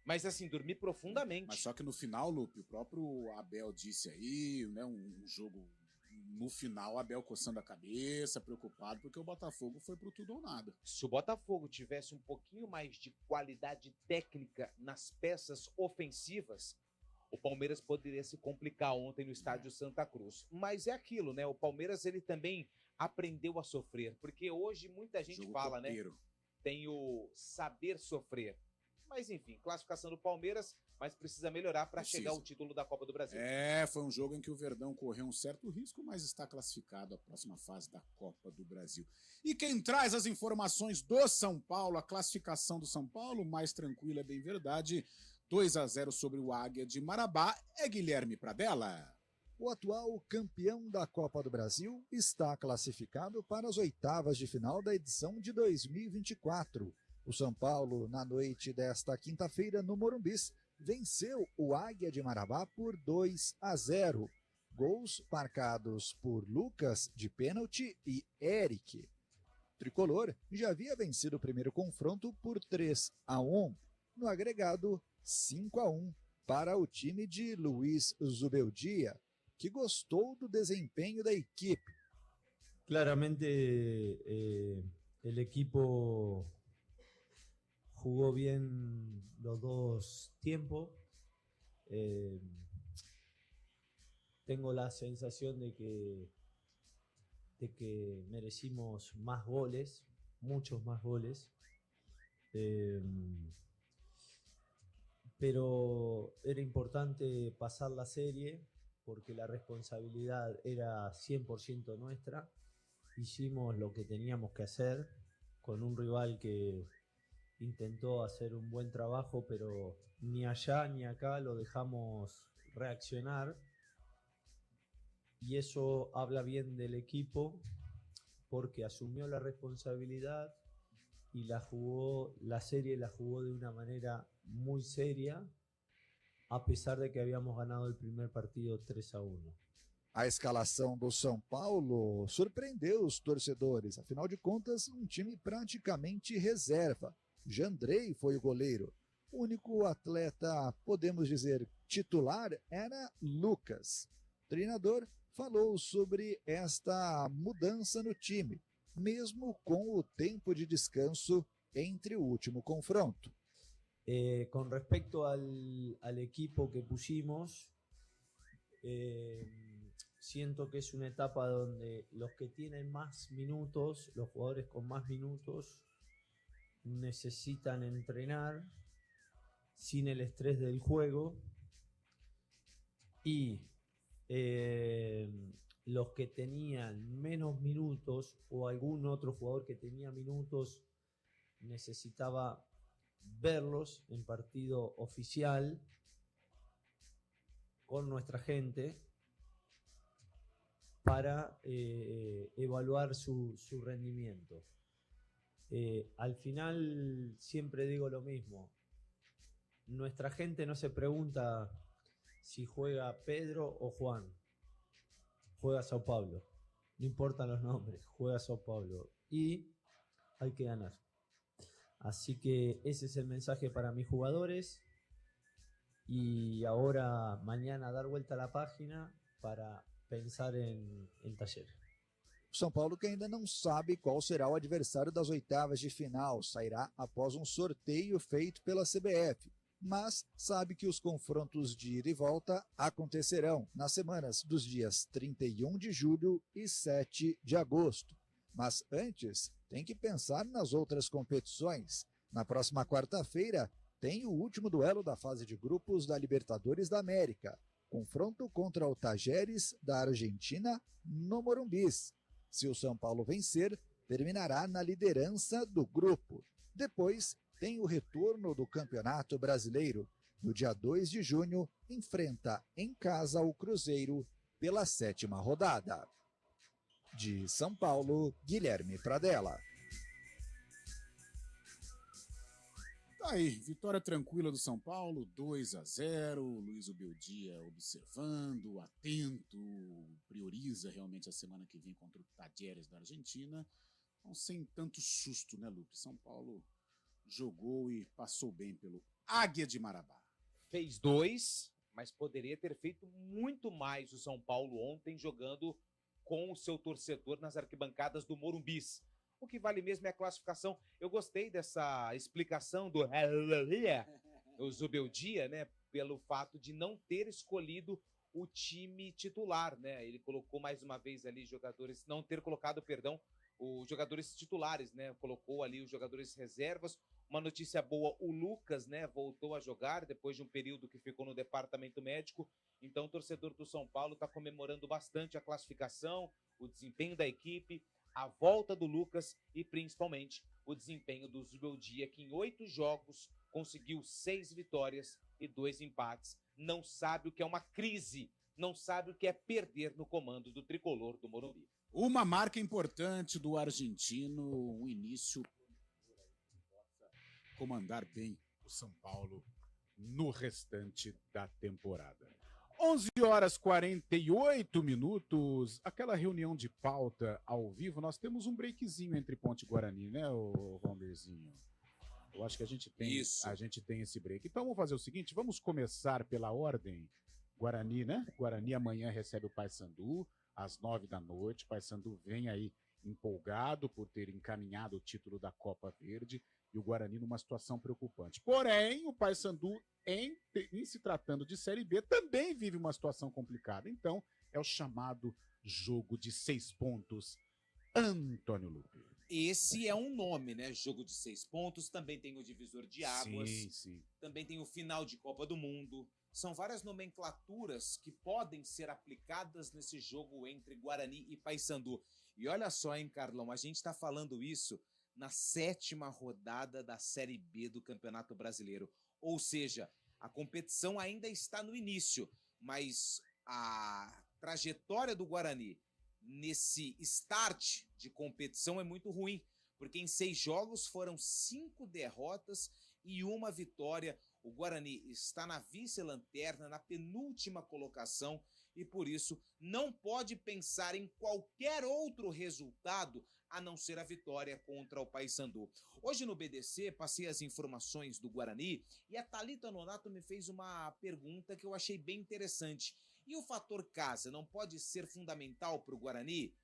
Mas, assim, dormi profundamente. Mas só que no final, Lupe, o próprio Abel disse aí, né, um jogo... No final, o Abel coçando a cabeça, preocupado, porque o Botafogo foi pro tudo ou nada. Se o Botafogo tivesse um pouquinho mais de qualidade técnica nas peças ofensivas, o Palmeiras poderia se complicar ontem no estádio Santa Cruz. Mas é aquilo, né? O Palmeiras, ele também aprendeu a sofrer, porque hoje muita gente fala, topeiro, né? Tem o saber sofrer. Mas enfim, classificação do Palmeiras, mas precisa melhorar para chegar ao título da Copa do Brasil. Foi um jogo em que o Verdão correu um certo risco, mas está classificado à próxima fase da Copa do Brasil. E quem traz as informações do São Paulo, a classificação do São Paulo, mais tranquila, bem verdade, 2-0 sobre o Águia de Marabá, é Guilherme Pradella. O atual campeão da Copa do Brasil está classificado para as oitavas de final da edição de 2024. O São Paulo, na noite desta quinta-feira, no Morumbis, venceu o Águia de Marabá por 2-0. Gols marcados por Lucas de pênalti e Eric. O tricolor já havia vencido o primeiro confronto por 3-1. No agregado, 5-1 para o time de Luiz Zubeldia, que gostou do desempenho da equipe. Claramente, el equipo jugó bien los dos tiempos. Tengo la sensación de que merecimos más goles, muchos más goles. Pero era importante pasar la serie porque la responsabilidad era 100% nuestra. Hicimos lo que teníamos que hacer con un rival que intentó hacer un buen trabajo, pero ni allá ni acá lo dejamos reaccionar. Y eso habla bien del equipo porque asumió la responsabilidad y la serie la jugó de una manera muy seria, a pesar de que habíamos ganado el primer partido 3-1. A escalação do São Paulo surpreendeu os torcedores. Afinal de contas, um time praticamente reserva. Jandrei foi o goleiro. O único atleta, podemos dizer, titular era Lucas. O treinador falou sobre esta mudança no time, mesmo com o tempo de descanso entre o último confronto. Con respecto al equipo que pusimos, siento que es una etapa donde los que tienen más minutos, los jugadores con más minutos, necesitan entrenar sin el estrés del juego, y los que tenían menos minutos o algún otro jugador que tenía minutos necesitaba verlos en partido oficial con nuestra gente para evaluar su rendimiento. Al final siempre digo lo mismo, nuestra gente no se pregunta si juega Pedro o Juan, juega Sao Paulo, no importan los nombres, juega Sao Paulo y hay que ganar. Así que ese es el mensaje para mis jugadores, y ahora mañana dar vuelta a la página para pensar em Talleres. São Paulo que ainda não sabe qual será o adversário das oitavas de final, sairá após um sorteio feito pela CBF, mas sabe que os confrontos de ida e volta acontecerão nas semanas dos dias 31 de julho e 7 de agosto. Mas antes, tem que pensar nas outras competições. Na próxima quarta-feira, tem o último duelo da fase de grupos da Libertadores da América, confronto contra o Talleres da Argentina no Morumbis. Se o São Paulo vencer, terminará na liderança do grupo. Depois, tem o retorno do Campeonato Brasileiro. No dia 2 de junho, enfrenta em casa o Cruzeiro pela 7ª rodada. De São Paulo, Guilherme Pradella. Tá aí, vitória tranquila do São Paulo, 2-0, Luiz Ubeldia observando, atento, prioriza realmente a semana que vem contra o Talleres da Argentina, então, sem tanto susto, né, Lupe? São Paulo jogou e passou bem pelo Águia de Marabá. Fez 2, mas poderia ter feito muito mais o São Paulo ontem jogando com o seu torcedor nas arquibancadas do Morumbis. O que vale mesmo é a classificação. Eu gostei dessa explicação do Zubeldia, né, pelo fato de não ter escolhido o time titular, né? Ele colocou mais uma vez ali jogadores, não ter colocado, perdão, os jogadores titulares, né? Colocou ali os jogadores reservas. Uma notícia boa, o Lucas, né, voltou a jogar depois de um período que ficou no departamento médico. Então o torcedor do São Paulo está comemorando bastante a classificação, o desempenho da equipe, a volta do Lucas e principalmente o desempenho do Zubeldia, que em 8 jogos conseguiu 6 vitórias e 2 empates. Não sabe o que é uma crise, não sabe o que é perder no comando do tricolor do Morumbi. Uma marca importante do argentino, o início comandar bem o São Paulo no restante da temporada. 11h48, aquela reunião de pauta ao vivo, nós temos um breakzinho entre Ponte e Guarani, né, o Valderzinho? Eu acho que a gente tem esse break. Então vamos fazer o seguinte, vamos começar pela ordem. Guarani, né? Guarani amanhã recebe o Paysandu às 21h. Paysandu vem aí empolgado por ter encaminhado o título da Copa Verde e o Guarani numa situação preocupante. Porém, o Paysandu, em se tratando de Série B, também vive uma situação complicada. Então, é o chamado jogo de 6 pontos. Antônio Lupe. Esse é um nome, né? Jogo de 6 pontos, também tem o divisor de águas, sim. Também tem o final de Copa do Mundo. São várias nomenclaturas que podem ser aplicadas nesse jogo entre Guarani e Paysandu. E olha só, hein, Carlão, a gente está falando isso na 7ª rodada da Série B do Campeonato Brasileiro. Ou seja, a competição ainda está no início, mas a trajetória do Guarani nesse start de competição é muito ruim, porque em 6 jogos foram 5 derrotas e 1 vitória. O Guarani está na vice-lanterna, na penúltima colocação, e por isso não pode pensar em qualquer outro resultado a não ser a vitória contra o Paysandu. Hoje no BDC, passei as informações do Guarani e a Thalita Nonato me fez uma pergunta que eu achei bem interessante. E o fator casa não pode ser fundamental para o Guarani?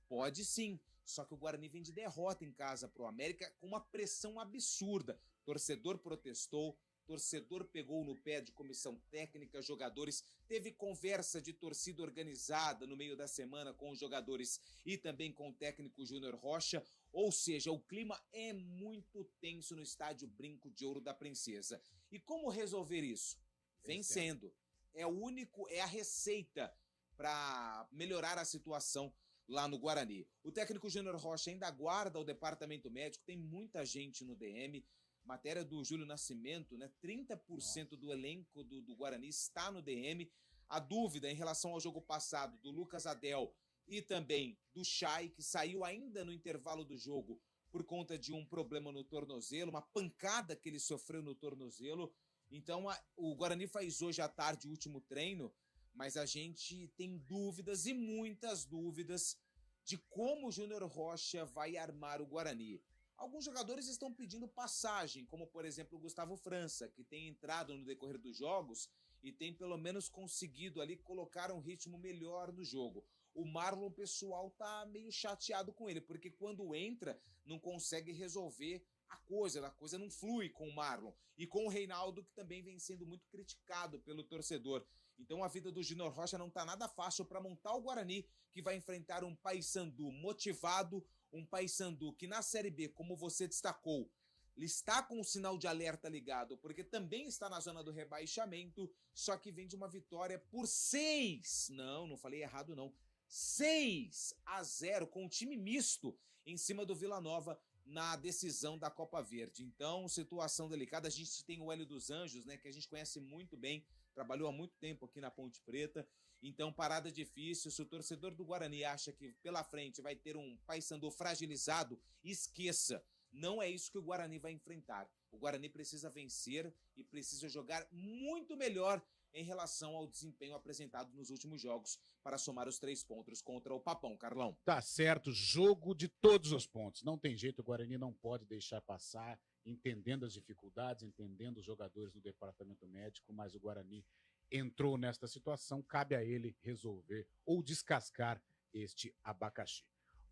Pode sim, só que o Guarani vem de derrota em casa para o América com uma pressão absurda. Torcedor protestou, torcedor pegou no pé de comissão técnica, jogadores, teve conversa de torcida organizada no meio da semana com os jogadores e também com o técnico Júnior Rocha, ou seja, o clima é muito tenso no estádio Brinco de Ouro da Princesa. E como resolver isso? Vencendo. É a receita para melhorar a situação lá no Guarani. O técnico Júnior Rocha ainda aguarda o departamento médico, tem muita gente no DM. Matéria do Júlio Nascimento, né? 30% do elenco do Guarani está no DM. A dúvida em relação ao jogo passado do Lucas Adel e também do Chay, que saiu ainda no intervalo do jogo por conta de um problema no tornozelo, uma pancada que ele sofreu no tornozelo. Então, o Guarani faz hoje à tarde o último treino, mas a gente tem dúvidas e muitas dúvidas de como o Júnior Rocha vai armar o Guarani. Alguns jogadores estão pedindo passagem, como por exemplo o Gustavo França, que tem entrado no decorrer dos jogos e tem pelo menos conseguido ali colocar um ritmo melhor no jogo. O Marlon, o pessoal tá meio chateado com ele, porque quando entra não consegue resolver a coisa não flui com o Marlon. E com o Reinaldo, que também vem sendo muito criticado pelo torcedor. Então a vida do Júnior Rocha não tá nada fácil para montar o Guarani, que vai enfrentar um Paysandu motivado, um Paysandu que na Série B, como você destacou, ele está com o sinal de alerta ligado, porque também está na zona do rebaixamento, só que vem de uma vitória por 6. Não falei errado não. 6-0 com um time misto em cima do Vila Nova na decisão da Copa Verde. Então, situação delicada. A gente tem o Hélio dos Anjos, né, que a gente conhece muito bem, trabalhou há muito tempo aqui na Ponte Preta. Então, parada difícil. Se o torcedor do Guarani acha que pela frente vai ter um Paysandu fragilizado, esqueça. Não é isso que o Guarani vai enfrentar. O Guarani precisa vencer e precisa jogar muito melhor em relação ao desempenho apresentado nos últimos jogos para somar os 3 pontos contra o Papão, Carlão. Tá certo, jogo de todos os pontos. Não tem jeito, o Guarani não pode deixar passar, entendendo as dificuldades, entendendo os jogadores do departamento médico, mas o Guarani entrou nesta situação, cabe a ele resolver ou descascar este abacaxi.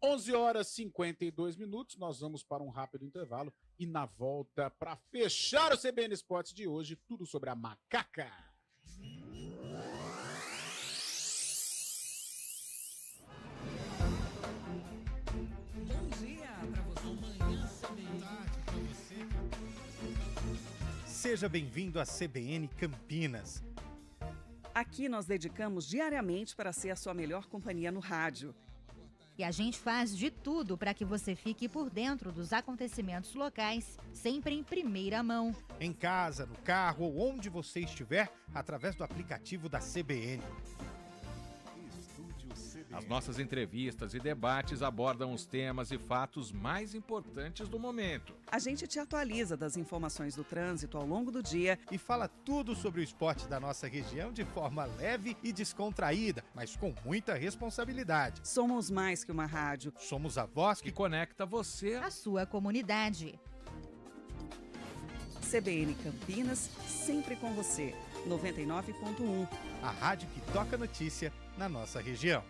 11h52, nós vamos para um rápido intervalo e na volta para fechar o CBN Esportes de hoje, tudo sobre a macaca. Bom dia para você, manhã, tarde para você. Seja bem-vindo à CBN Campinas. Aqui nós dedicamos diariamente para ser a sua melhor companhia no rádio. E a gente faz de tudo para que você fique por dentro dos acontecimentos locais, sempre em primeira mão. Em casa, no carro ou onde você estiver, através do aplicativo da CBN. As nossas entrevistas e debates abordam os temas e fatos mais importantes do momento. A gente te atualiza das informações do trânsito ao longo do dia e fala tudo sobre o esporte da nossa região de forma leve e descontraída, mas com muita responsabilidade. Somos mais que uma rádio. Somos a voz que conecta você à sua comunidade. CBN Campinas, sempre com você. 99.1. A rádio que toca notícia na nossa região.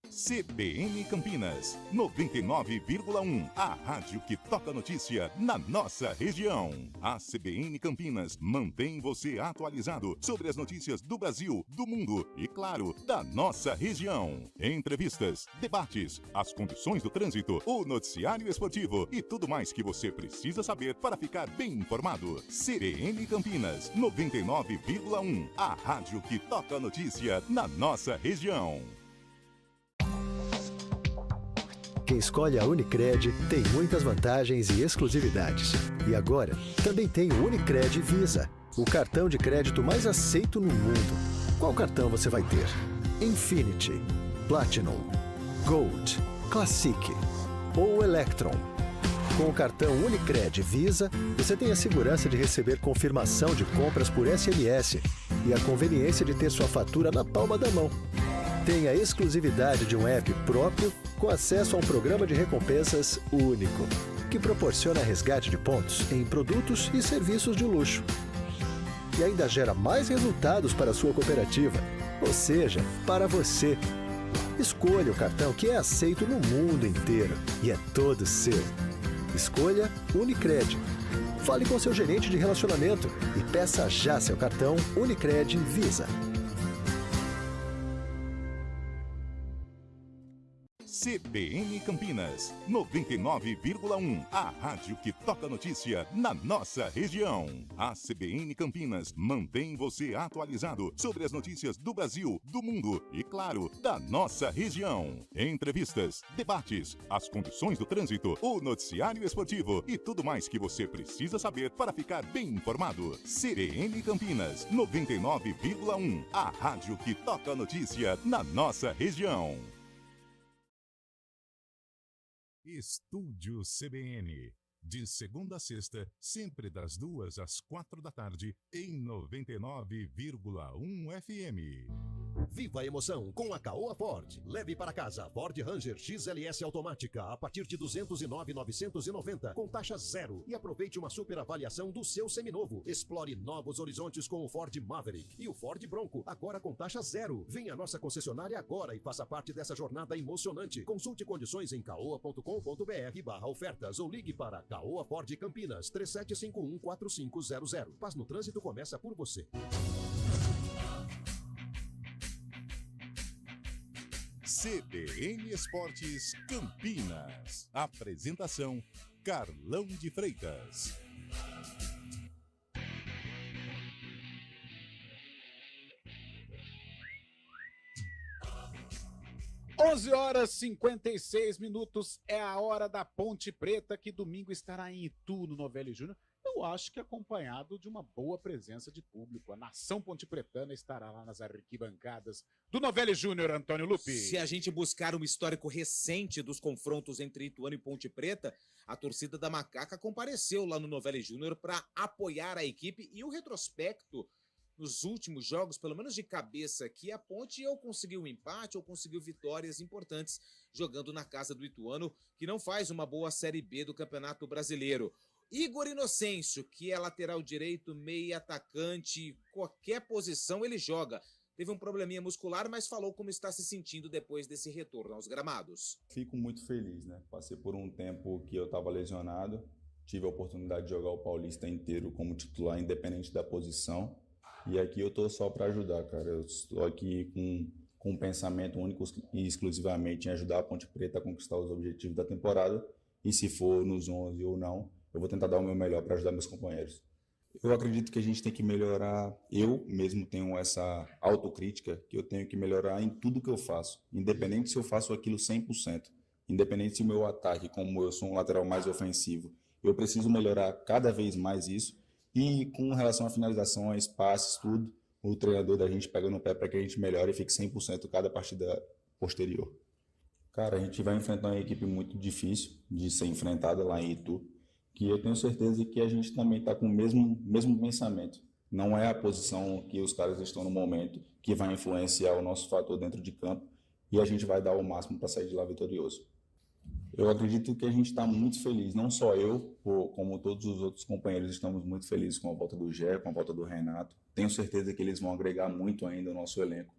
CBN Campinas, 99,1, a rádio que toca notícia na nossa região. A CBN Campinas mantém você atualizado sobre as notícias do Brasil, do mundo e, claro, da nossa região. Entrevistas, debates, as condições do trânsito, o noticiário esportivo e tudo mais que você precisa saber para ficar bem informado. CBN Campinas, 99,1, a rádio que toca notícia na nossa região. Quem escolhe a Unicred tem muitas vantagens e exclusividades. E agora, também tem o Unicred Visa, o cartão de crédito mais aceito no mundo. Qual cartão você vai ter? Infinity, Platinum, Gold, Classic ou Electron? Com o cartão Unicred Visa, você tem a segurança de receber confirmação de compras por SMS e a conveniência de ter sua fatura na palma da mão. Tem a exclusividade de um app próprio com acesso a um programa de recompensas único, que proporciona resgate de pontos em produtos e serviços de luxo. E ainda gera mais resultados para a sua cooperativa. Ou seja, para você. Escolha o cartão que é aceito no mundo inteiro e é todo seu. Escolha Unicred. Fale com seu gerente de relacionamento e peça já seu cartão Unicred Visa. CBN Campinas, 99,1. A rádio que toca notícia na nossa região. A CBN Campinas mantém você atualizado sobre as notícias do Brasil, do mundo e, claro, da nossa região. Entrevistas, debates, as condições do trânsito, o noticiário esportivo e tudo mais que você precisa saber para ficar bem informado. CBN Campinas, 99,1. A rádio que toca notícia na nossa região. Estúdio CBN, de segunda a sexta, sempre das 2 às 4 da tarde, em 99,1 FM. Viva a emoção com a Caoa Ford. Leve para casa Ford Ranger XLS automática a partir de 209.990 com taxa zero e aproveite uma super avaliação do seu seminovo. Explore novos horizontes com o Ford Maverick e o Ford Bronco, agora com taxa zero. Venha à nossa concessionária agora e faça parte dessa jornada emocionante. Consulte condições em caoa.com.br/ofertas ou ligue para Caoa Ford Campinas 3751-4500. Paz no trânsito começa por você. CBN Esportes Campinas. Apresentação: Carlão de Freitas. h 56 é a hora da Ponte Preta, que domingo estará em Itu, no Novelli Júnior. Eu acho que acompanhado de uma boa presença de público. A nação pontepretana estará lá nas arquibancadas do Novelli Júnior, Antônio Lupi. Se a gente buscar um histórico recente dos confrontos entre Ituano e Ponte Preta, a torcida da Macaca compareceu lá no Novelli Júnior para apoiar a equipe, e o retrospecto nos últimos jogos, pelo menos de cabeça aqui, a Ponte ou conseguiu um empate ou conseguiu vitórias importantes jogando na casa do Ituano, que não faz uma boa Série B do Campeonato Brasileiro. Igor Inocêncio, que é lateral direito, meia, atacante, qualquer posição ele joga. Teve um probleminha muscular, mas falou como está se sentindo depois desse retorno aos gramados. Fico muito feliz, né? Passei por um tempo que eu estava lesionado, tive a oportunidade de jogar o Paulista inteiro como titular, independente da posição. E aqui eu tô só para ajudar, cara. Eu estou aqui com um pensamento único e exclusivamente em ajudar a Ponte Preta a conquistar os objetivos da temporada. E se for nos 11 ou não, eu vou tentar dar o meu melhor para ajudar meus companheiros. Eu acredito que a gente tem que melhorar. Eu mesmo tenho essa autocrítica que eu tenho que melhorar em tudo que eu faço, independente se eu faço aquilo 100%, independente se o meu ataque, como eu sou um lateral mais ofensivo, eu preciso melhorar cada vez mais isso. E com relação à finalizações, passes, tudo, o treinador da gente pega no pé para que a gente melhore e fique 100% cada partida posterior. Cara, a gente vai enfrentar uma equipe muito difícil de ser enfrentada lá em Itu, que eu tenho certeza que a gente também está com o mesmo pensamento. Não é a posição que os caras estão no momento que vai influenciar o nosso fator dentro de campo, e a gente vai dar o máximo para sair de lá vitorioso. Eu acredito que a gente está muito feliz, não só eu, como todos os outros companheiros estamos muito felizes com a volta do Gé, com a volta do Renato. Tenho certeza que eles vão agregar muito ainda ao nosso elenco.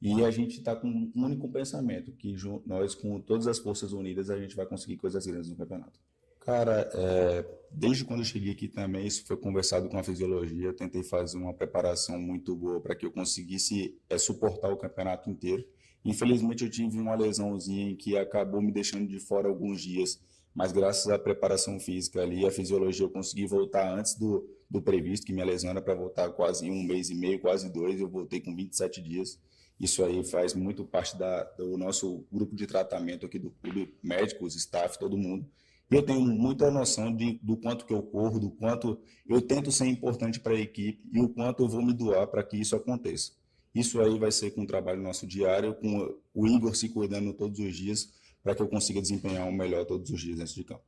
E a gente está com um único pensamento, que nós, com todas as forças unidas, a gente vai conseguir coisas grandes no campeonato. Cara, desde quando eu cheguei aqui também, isso foi conversado com a fisiologia, eu tentei fazer uma preparação muito boa para que eu conseguisse suportar o campeonato inteiro. Infelizmente eu tive uma lesãozinha que acabou me deixando de fora alguns dias, mas graças à preparação física ali, a fisiologia, eu consegui voltar antes do previsto, que minha lesão era para voltar quase 1 mês e meio, quase 2, eu voltei com 27 dias. Isso aí faz muito parte do nosso grupo de tratamento aqui do clube, médicos, staff, todo mundo. E eu tenho muita noção do quanto que eu corro, do quanto eu tento ser importante para a equipe e o quanto eu vou me doar para que isso aconteça. Isso aí vai ser com o trabalho nosso diário, com o Igor se cuidando todos os dias, para que eu consiga desempenhar o melhor todos os dias dentro de campo.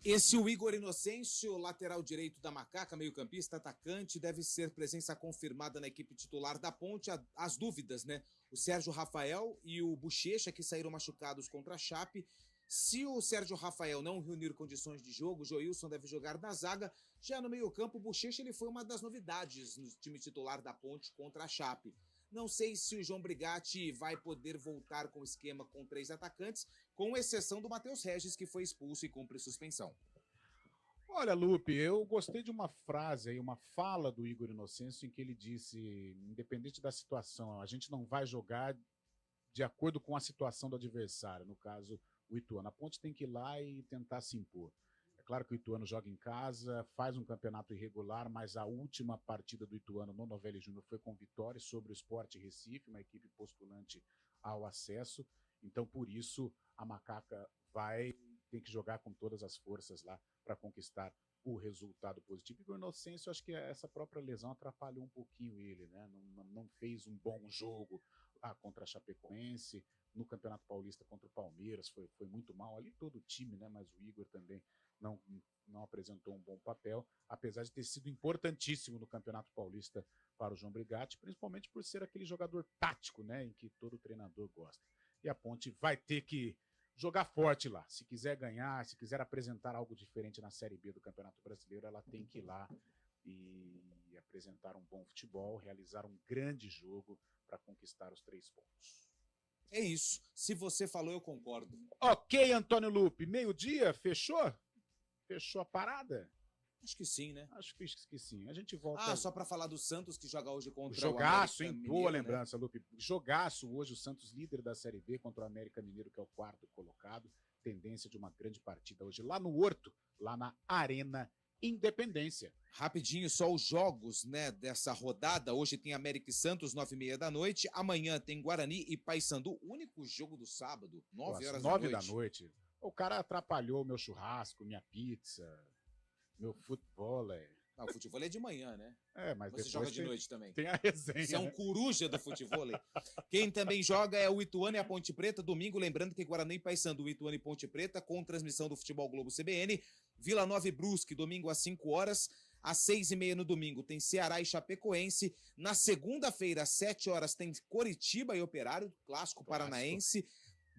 Esse o Igor Inocêncio, lateral direito da Macaca, meio-campista, atacante, deve ser presença confirmada na equipe titular da Ponte. As dúvidas, né? O Sérgio Rafael e o Bochecha, que saíram machucados contra a Chape, Se o Sérgio Rafael não reunir condições de jogo, o Joilson deve jogar na zaga. Já no meio-campo, o Bochecha ele foi uma das novidades no time titular da Ponte contra a Chape. Não sei se o João Brigatti vai poder voltar com o esquema com 3 atacantes, com exceção do Matheus Regis, que foi expulso e cumpre suspensão. Olha, Lupe, eu gostei de uma frase aí, uma fala do Igor Inocêncio, em que ele disse, independente da situação, a gente não vai jogar de acordo com a situação do adversário, no caso, o Ituano. A Ponte tem que ir lá e tentar se impor. É claro que o Ituano joga em casa, faz um campeonato irregular, mas a última partida do Ituano no Novelli Júnior foi com vitória sobre o Sport Recife, uma equipe postulante ao acesso. Então, por isso, a Macaca tem que jogar com todas as forças lá para conquistar o resultado positivo. E o Inocêncio, acho que essa própria lesão atrapalhou um pouquinho ele, né? Não fez um bom jogo contra a Chapecoense, no Campeonato Paulista contra o Palmeiras, foi muito mal ali todo o time, né? Mas o Igor também não apresentou um bom papel, apesar de ter sido importantíssimo no Campeonato Paulista para o João Brigatti, principalmente por ser aquele jogador tático, né? Em que todo treinador gosta. E a Ponte vai ter que jogar forte lá. Se quiser ganhar, se quiser apresentar algo diferente na Série B do Campeonato Brasileiro, ela tem que ir lá e apresentar um bom futebol, realizar um grande jogo para conquistar os 3 pontos. É isso. Se você falou, eu concordo. Ok, Antônio Lupe. Meio-dia, fechou? Fechou a parada? Acho que sim, né? Acho que sim. A gente volta... só para falar do Santos, que joga hoje contra Jogaço, o América hein? Mineiro, Boa né? lembrança, Lupe. Jogaço hoje, o Santos líder da Série B contra o América Mineiro, que é o 4º colocado. Tendência de uma grande partida hoje lá no Horto, lá na Arena Independência. Rapidinho, só os jogos, né, dessa rodada. Hoje tem América e Santos, 9h30 da noite. Amanhã tem Guarani e Paysandu. Único jogo do sábado, 9 horas da noite. 9 da noite. O cara atrapalhou meu churrasco, minha pizza, meu futebol. O futebol é de manhã, né? Mas você joga de noite também. Tem a resenha. Você é um coruja do futebol. Quem também joga é o Ituano e a Ponte Preta. Domingo, lembrando que Guarani e Paysandu, Ituano e Ponte Preta, com transmissão do Futebol Globo CBN. Vila Nova e Brusque, domingo às 5 horas. Às 6h30 no domingo tem Ceará e Chapecoense. Na segunda-feira, às 7 horas, tem Coritiba e Operário, clássico paranaense.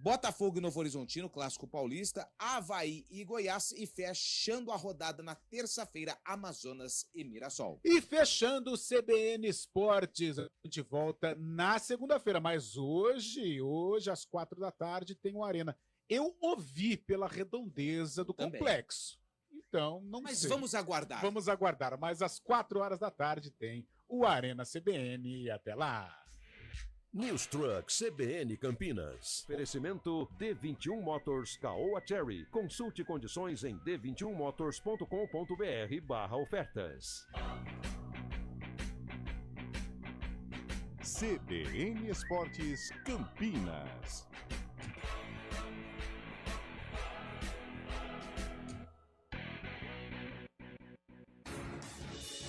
Botafogo e Novo Horizontino, clássico paulista. Avaí e Goiás. E fechando a rodada na terça-feira, Amazonas e Mirassol. E fechando o CBN Esportes, a gente volta na segunda-feira. Mas hoje às 4 da tarde, tem o Arena. Eu ouvi pela redondeza do complexo. Então, não sei. Mas vamos aguardar. Vamos aguardar. Mas às 4 horas da tarde tem o Arena CBN. E até lá. News Truck CBN Campinas. Oferecimento D21 Motors Caoa Cherry. Consulte condições em d21motors.com.br/ofertas. CBN Esportes Campinas.